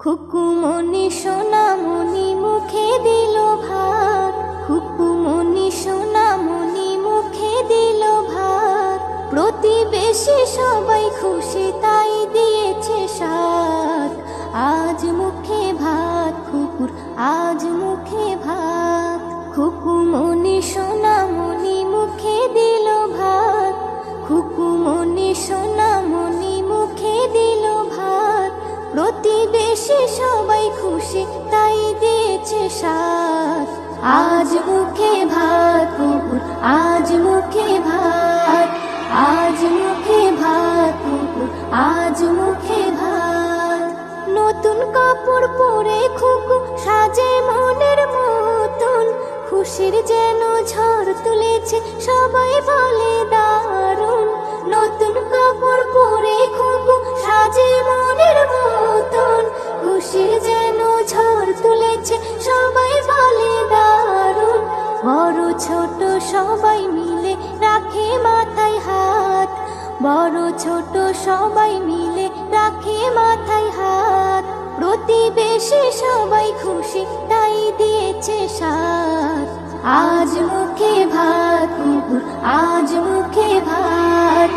খুকুমনি সোনামণি মুখে দিল ভাত, খুকুমনি সোনামণি মুখে দিল ভাত। প্রতিবেশী সবাই খুশি তাই দিয়েছে সাথ। আজ মুখে ভাত খুকুর, আজ মুখে ভাত। খুকুমনি সোনামণি মুখে দিল ভাত, খুকুমনি সোনামণি মুখে দিল ভাত। প্রতিবেশী সবাই খুশি তাই দিয়েছে সাথ। আজ মুখে ভাত কুকুর, আজ মুখে ভাত। আজ মুখে ভাত কুকুর, আজ মুখে ভাত। নতুন কাপড় পরে খুকু সাজে মনের মতন। খুশির যেন ঝড় তুলেছে সবাই বলে দারুণ। নতুন কাপড় পরে খুকু সাজে মনের মতন। খুশির যেন ঝড় তুলেছে সবাই বলে দারুণ। বড় ছোট সবাই মিলে রাখে মাথায় হাত, বড় ছোট সবাই মিলে রাখে মাথায় হাত। প্রতিবেশী সবাই খুশি তাই দিয়েছে সাথ। আজ মুখে ভাত কুকুর, আজ মুখে ভাত।